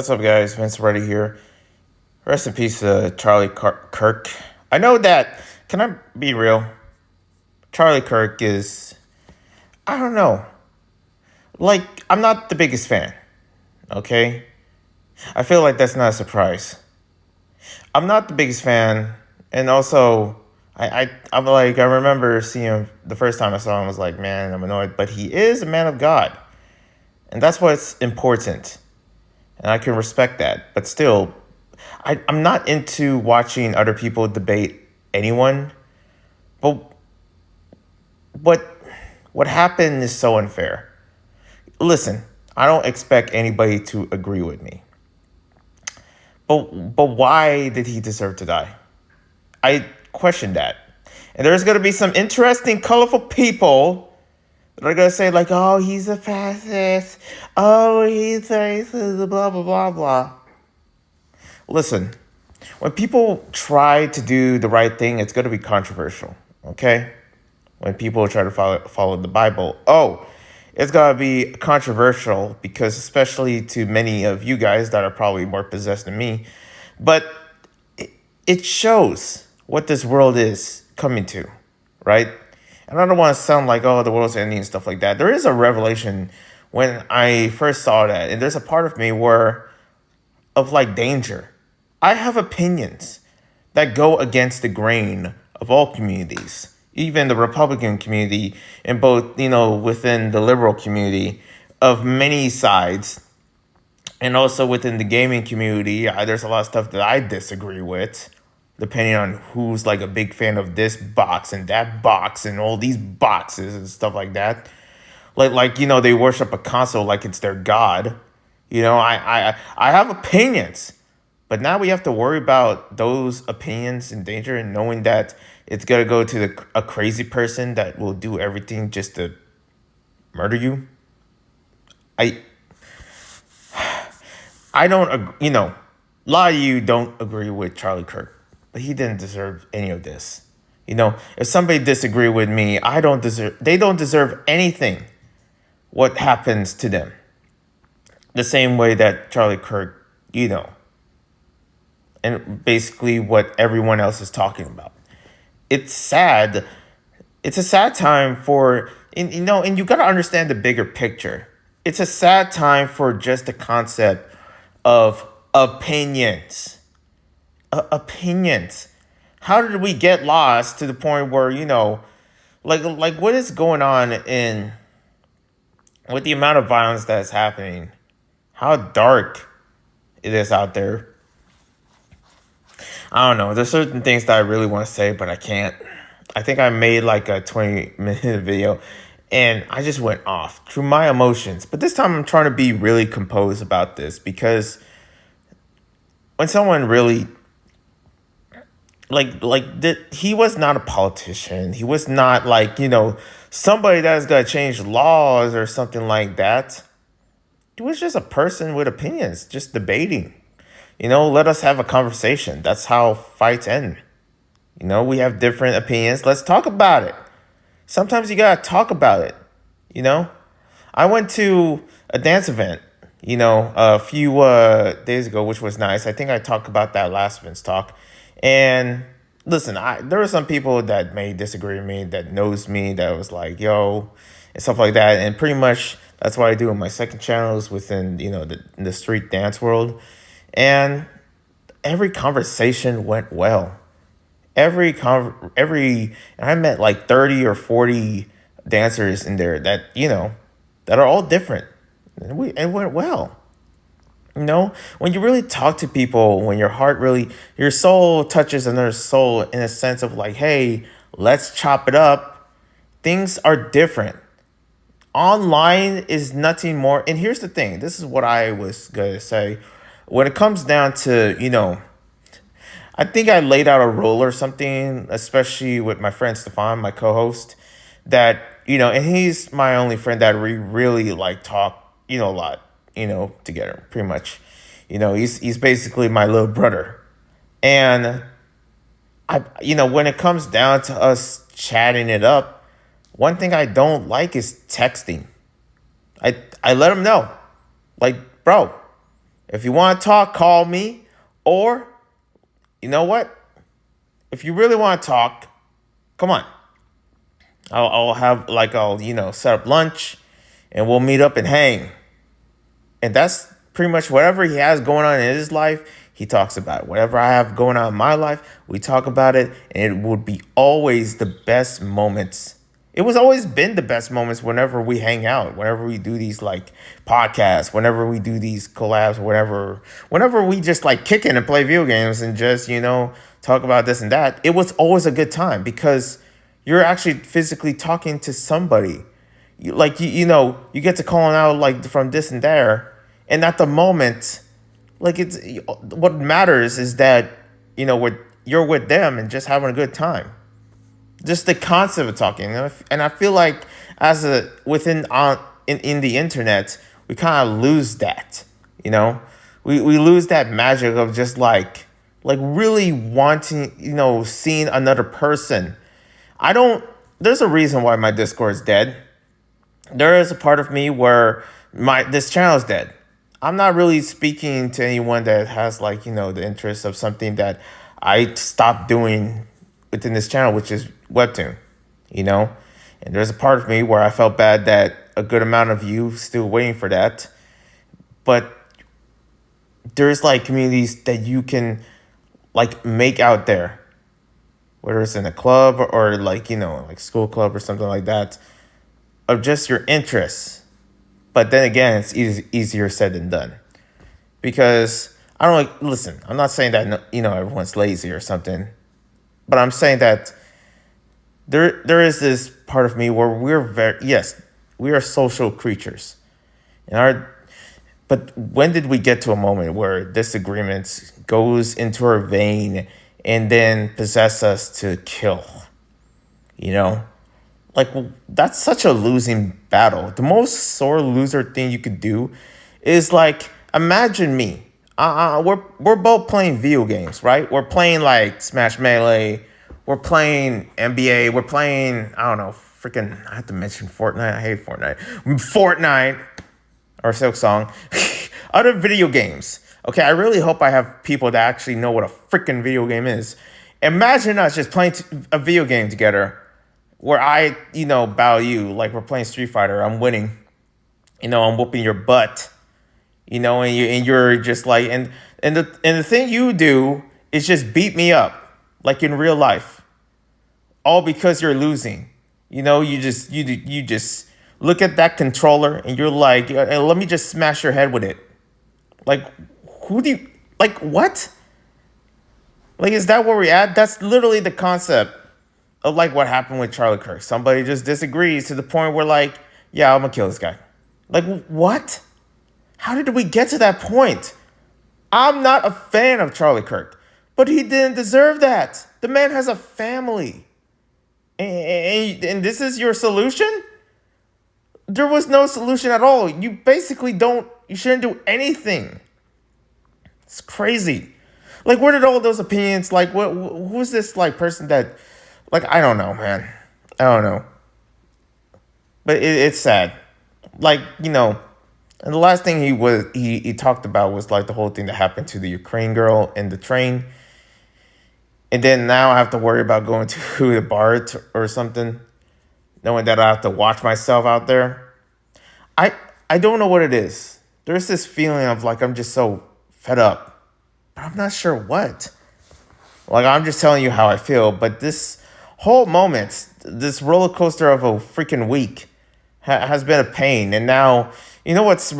What's up, guys? Vince Ready here. Rest in peace, Kirk. I know that. Can I be real? Charlie Kirk is. I don't know. Like, I'm not the biggest fan. Okay, I feel like that's not a surprise. I'm not the biggest fan, and also, I'm like, I remember seeing him the first time I saw him. I was like, man, I'm annoyed, but he is a man of God, and that's what's important, and I can respect that. But still, I'm not into watching other people debate anyone, but what what happened is so unfair. Listen, I don't expect anybody to agree with me, but why did he deserve to die? I question that, and there's gonna be some interesting, colorful people that are gonna say like, "Oh, he's a fascist. Oh, he's racist. Blah blah blah blah." Listen, when people try to do the right thing, it's going to be controversial, okay? When people try to follow the Bible, it's going to be controversial because, especially to many of you guys that are probably more possessed than me, but it shows what this world is coming to, right? And I don't want to sound like, oh, the world's ending and stuff like that. There is a revelation when I first saw that, and there's a part of me where of like danger. I have opinions that go against the grain of all communities, even the Republican community, and both, within the liberal community of many sides, and also within the gaming community. There's a lot of stuff that I disagree with, depending on who's like a big fan of this box and that box and all these boxes and stuff like that. They worship a console like it's their god. I have opinions, but now we have to worry about those opinions in danger and knowing that it's gonna go to a crazy person that will do everything just to murder you. I I don't a lot of you don't agree with Charlie Kirk, but he didn't deserve any of this. If somebody disagree with me, they don't deserve anything what happens to them. The same way that Charlie Kirk, and basically what everyone else is talking about. It's sad. It's a sad time and you got to understand the bigger picture. It's a sad time for just the concept of opinions. Opinions. How did we get lost to the point where, like what is going on in with the amount of violence that's happening? How dark it is out there. I don't know. There's certain things that I really want to say, but I can't. I think I made like a 20-minute video and I just went off through my emotions. But this time I'm trying to be really composed about this because when someone really he was not a politician. He was not somebody that's gonna change laws or something like that. He was just a person with opinions, just debating. Let us have a conversation. That's how fights end. We have different opinions. Let's talk about it. Sometimes you gotta talk about it. I went to a dance event, a few days ago, which was nice. I think I talked about that last VinzTalk. And listen, there were some people that may disagree with me, that knows me, that was like, yo, and stuff like that. And pretty much that's what I do on my second channel is within, the street dance world. And every conversation went well. And I met like 30 or 40 dancers in there that, that are all different. And it went well. When you really talk to people, when your soul touches another soul in a sense of like, hey, let's chop it up, things are different. Online is nothing more. And here's the thing. This is what I was going to say. When it comes down to, I think I laid out a rule or something, especially with my friend Stefan, my co-host, that, and he's my only friend that we really like talk, a lot, together, pretty much. He's basically my little brother. And when it comes down to us chatting it up, one thing I don't like is texting. I let him know, like, bro, If you want to talk, call me. Or, you know what? If you really want to talk, come on. I'll set up lunch and we'll meet up and hang. And that's pretty much whatever he has going on in his life, he talks about it. Whatever I have going on in my life, we talk about it. And it would be always the best moments. It was always been the best moments whenever we hang out, whenever we do these like podcasts, whenever we do these collabs, whenever we just like kick in and play video games and just, talk about this and that. It was always a good time because you're actually physically talking to somebody. You get to calling out like from this and there. And at the moment, like it's what matters is that, you're with them and just having a good time. Just the concept of talking. And I feel like in the internet, we kind of lose that, we lose that magic of just like really wanting, seeing another person. There's a reason why my Discord is dead. There is a part of me where this channel is dead. I'm not really speaking to anyone that has the interest of something that I stopped doing within this channel, which is Webtoon, And there's a part of me where I felt bad that a good amount of you still waiting for that. But there's communities that you can make out there, whether it's in a club or school club or something like that, of just your interests. But then again, it's easier said than done, because listen, I'm not saying that everyone's lazy or something, but I'm saying that there is this part of me where we are social creatures, but when did we get to a moment where disagreements goes into our vein and then possess us to kill? That's such a losing battle. The most sore loser thing you could do is imagine me. We're both playing video games, right? We're playing Smash Melee. We're playing NBA. We're playing, I don't know, I have to mention Fortnite. I hate Fortnite. Fortnite or Silk Song. Other video games. Okay, I really hope I have people that actually know what a freaking video game is. Imagine us just playing a video game together where I, bow you. Like we're playing Street Fighter. I'm winning. I'm whooping your butt. And you're just and the thing you do is just beat me up, like in real life, all because you're losing. You just look at that controller and you're like, let me just smash your head with it. Who do you what? Is that where we're at? That's literally the concept of what happened with Charlie Kirk. Somebody just disagrees to the point where yeah, I'm gonna kill this guy. What? How did we get to that point? I'm not a fan of Charlie Kirk, but he didn't deserve that. The man has a family. And this is your solution? There was no solution at all. You basically you shouldn't do anything. It's crazy. Where did all those opinions, who's this person that, I don't know, man. I don't know. But it's sad. And the last thing he talked about was the whole thing that happened to the Ukraine girl in the train. And then now I have to worry about going to the bar or something, knowing that I have to watch myself out there. I don't know what it is. There's this feeling of I'm just so fed up, but I'm not sure what. I'm just telling you how I feel. But this whole moment, this roller coaster of a freaking week has been a pain. And now, what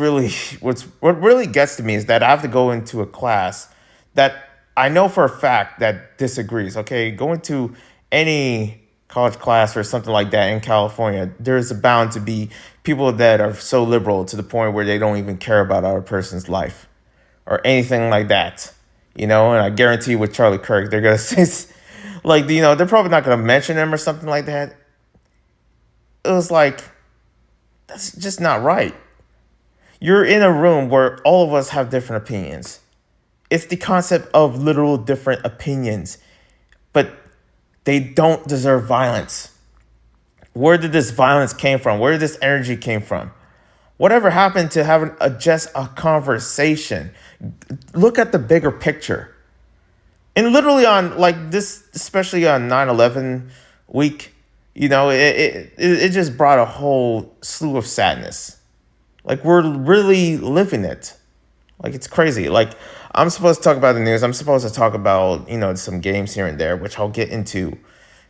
really gets to me is that I have to go into a class that I know for a fact that disagrees. Okay, going to any college class or something like that in California, there's bound to be people that are so liberal to the point where they don't even care about our person's life or anything like that. And I guarantee with Charlie Kirk, they're going to say, they're probably not going to mention him or something like that. It was that's just not right. You're in a room where all of us have different opinions. It's the concept of literal different opinions, but they don't deserve violence. Where did this violence came from? Where did this energy came from? Whatever happened to having just a conversation? Look at the bigger picture. And literally on like this, especially on 9/11 week, it just brought a whole slew of sadness. Like we're really living it. Like it's crazy. Like I'm supposed to talk about the news. I'm supposed to talk about, some games here and there, which I'll get into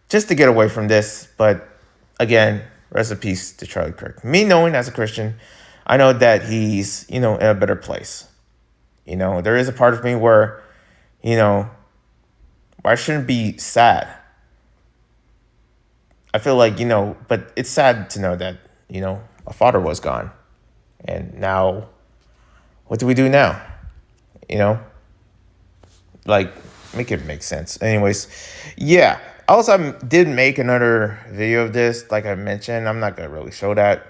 just to get away from this. But again, rest in peace to Charlie Kirk. Me knowing as a Christian, I know that he's, in a better place. There is a part of me where, I shouldn't be sad. I feel like, but it's sad to know that, a father was gone. And now, what do we do now? Like, make it make sense. Anyways, yeah. Also, I did make another video of this. Like I mentioned, I'm not going to really show that.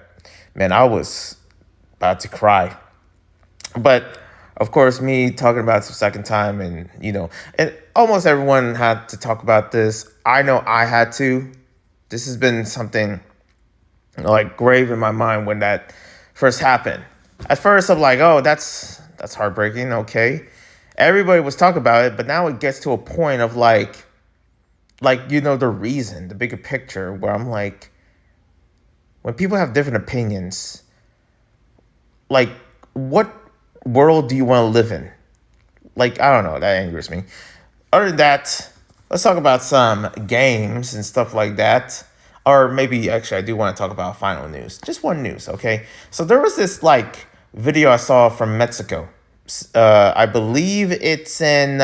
Man, I was about to cry. But, of course, me talking about it the second time and, and almost everyone had to talk about this. I know I had to. This has been something, like, grave in my mind when that first happened. At first, I'm like, oh, that's heartbreaking, okay. Everybody was talking about it, but now it gets to a point of, like, the reason, the bigger picture, where I'm like, when people have different opinions, like, what world do you want to live in? Like, I don't know, that angers me. Other than that, let's talk about some games and stuff like that. Or maybe, actually, I do want to talk about final news. Just one news, okay? So there was this, like, video I saw from Mexico. I believe it's in,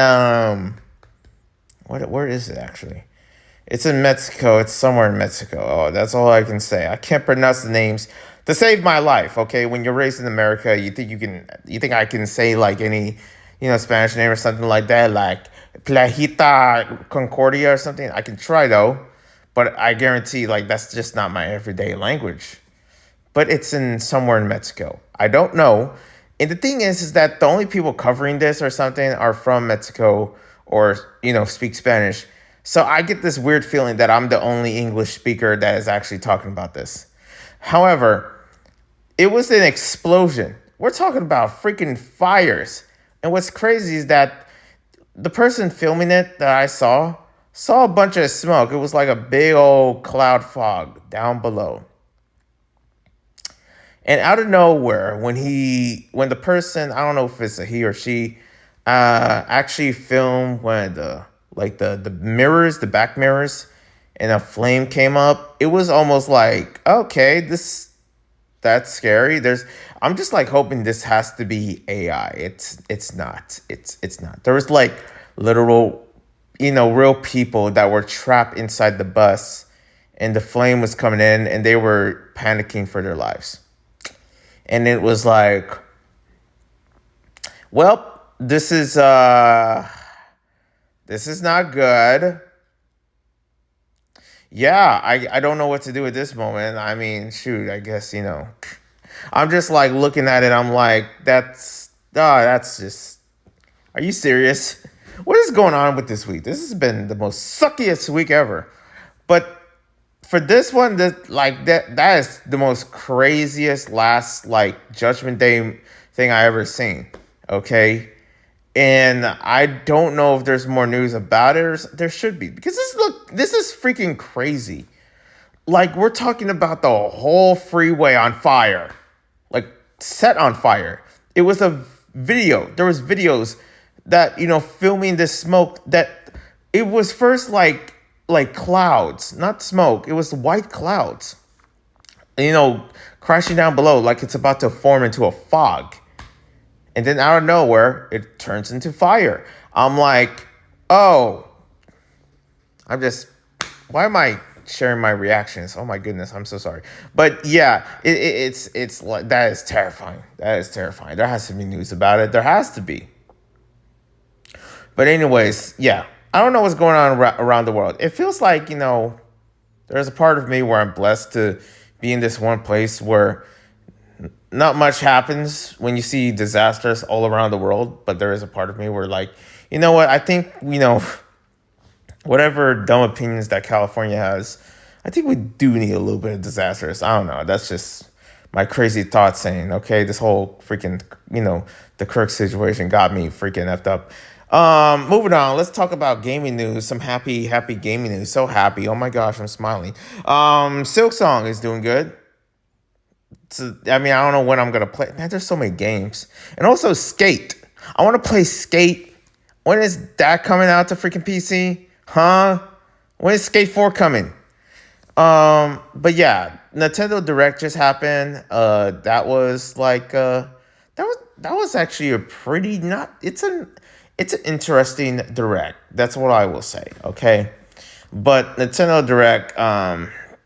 where is it, actually? It's in Mexico. It's somewhere in Mexico. Oh, that's all I can say. I can't pronounce the names to save my life, okay? When you're raised in America, you think I can say, like, any, Spanish name or something like that, like Plajita Concordia or something? I can try, though. But I guarantee, like, that's just not my everyday language. But it's in somewhere in Mexico. I don't know. And the thing is that the only people covering this or something are from Mexico or, speak Spanish. So I get this weird feeling that I'm the only English speaker that is actually talking about this. However, it was an explosion. We're talking about freaking fires. And what's crazy is that the person filming it that I saw a bunch of smoke. It was like a big old cloud fog down below. And out of nowhere, when the person, I don't know if it's a he or she, actually filmed when the mirrors, the back mirrors, and a flame came up, it was almost like, okay, that's scary. I'm just like hoping this has to be AI. It's not. It's not. There was like literal, real people that were trapped inside the bus, and the flame was coming in, and they were panicking for their lives. And it was like, well, this is not good. Yeah, I don't know what to do at this moment. I mean, shoot, I guess, I'm just like looking at it. I'm like, that's just, are you serious? What is going on with this week? This has been the most suckiest week ever. But for this one, that is the most craziest last, like, Judgment Day thing I ever seen. Okay. And I don't know if there's more news about it, or there should be, because this is freaking crazy. Like, we're talking about the whole freeway on fire, like set on fire. It was a video. There was videos that, filming this smoke, that it was first like clouds, not smoke. It was white clouds, crashing down below, like it's about to form into a fog. And then out of nowhere, it turns into fire. I'm like, oh, why am I sharing my reactions? Oh my goodness, I'm so sorry. But yeah, it's like, that is terrifying. That is terrifying. There has to be news about it. There has to be. But anyways, yeah, I don't know what's going on around the world. It feels like, there's a part of me where I'm blessed to be in this one place where not much happens when you see disasters all around the world. But there is a part of me where, like, you know what? I think, whatever dumb opinions that California has, I think we do need a little bit of disasters. I don't know. That's just my crazy thoughts saying, okay, this whole freaking, the Kirk situation got me freaking effed up. Moving on, let's talk about gaming news. Some happy gaming news. So happy. Oh my gosh, I'm smiling. Silk Song is doing good. So, I mean, I don't know when I'm gonna play. Man, there's so many games. And also Skate. I want to play Skate. When is that coming out to freaking PC? Huh? When is Skate 4 coming? But yeah, Nintendo Direct just happened. That was like that was actually a pretty not it's an interesting Direct. That's what I will say. Okay. But Nintendo Direct,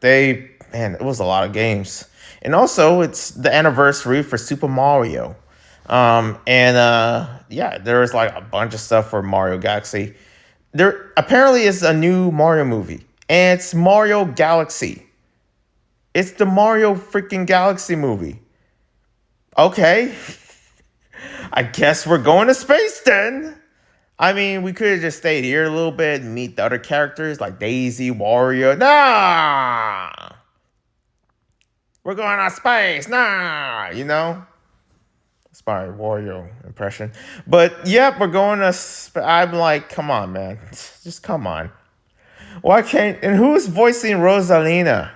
it was a lot of games. And also it's the anniversary for Super Mario. Yeah, there was like a bunch of stuff for Mario Galaxy. There apparently is a new Mario movie, and it's Mario Galaxy. It's the Mario freaking Galaxy movie. Okay. I guess we're going to space then. I mean, we could have just stayed here a little bit and meet the other characters like Daisy, Wario. Nah. We're going to space. Nah. It's my Wario impression. But yep, we're going to. I'm like, come on, man. Just come on. Why can't. And who's voicing Rosalina?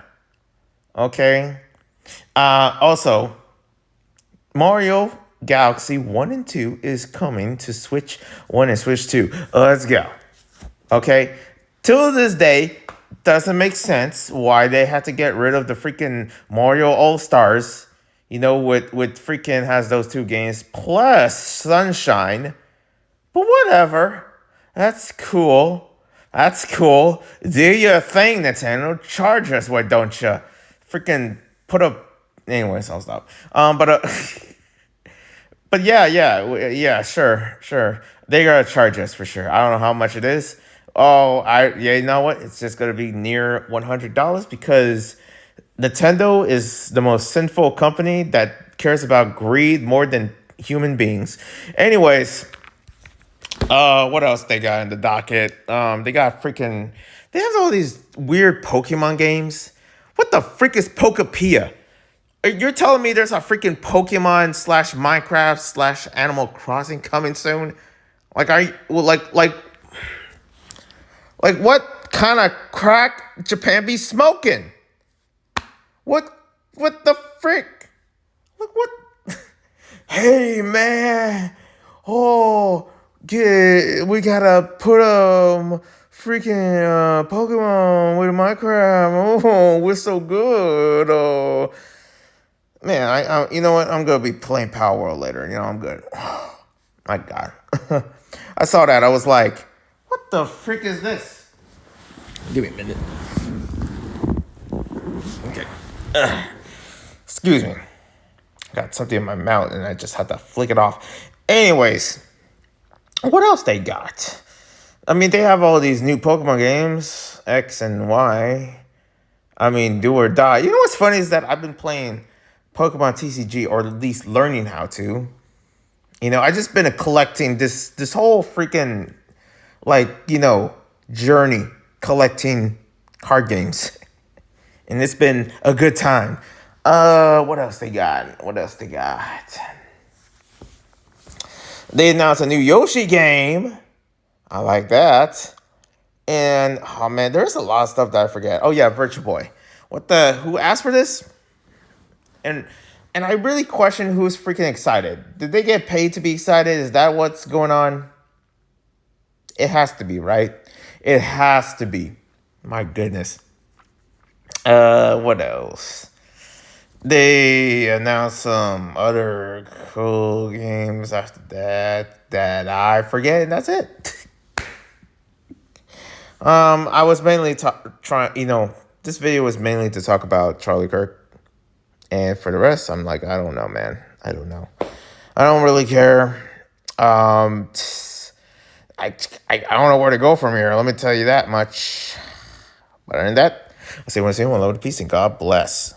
Okay. Also, Mario Galaxy 1 and 2 is coming to Switch 1 and Switch 2. Let's go. Okay. Till this day, doesn't make sense why they had to get rid of the freaking Mario All-Stars. With freaking has those two games plus Sunshine. But whatever. That's cool. Do your thing, Nintendo. Charge us, why don't you? Freaking put up. Anyways, I'll stop. But yeah, sure. They gotta charge us for sure. I don't know how much it is. You know what? It's just gonna be near $100 because Nintendo is the most sinful company that cares about greed more than human beings. Anyways, what else they got in the docket? They have all these weird Pokemon games. What the frick is Pokepia? You're telling me there's a freaking Pokemon / Minecraft / Animal Crossing coming soon? Like, are you like what kind of crack Japan be smoking? What the frick? Look what? Hey man, we gotta put freaking Pokemon with Minecraft. Oh, we're so good. Oh man, I you know what? I'm gonna be playing Power World later. I'm good. My God, I saw that. I was like, what the frick is this? Give me a minute. Okay. Excuse me. Got something in my mouth and I just had to flick it off. Anyways, what else they got? I mean, they have all these new Pokemon games, X and Y. I mean, do or die. You know what's funny is that I've been playing Pokemon TCG, or at least learning how to. I just been collecting this whole freaking journey collecting card games. And it's been a good time. What else they got? They announced a new Yoshi game. I like that. And, oh man, there's a lot of stuff that I forget. Oh yeah, Virtual Boy. Who asked for this? And I really question who's freaking excited. Did they get paid to be excited? Is that what's going on? It has to be, right? It has to be. My goodness. What else? They announced some other cool games after that I forget, and that's it. I was mainly trying, this video was mainly to talk about Charlie Kirk. And for the rest, I'm like, I don't know, man. I don't know. I don't really care. I don't know where to go from here. Let me tell you that much. But other than that, I'll see you when I see you. Love the peace and God bless.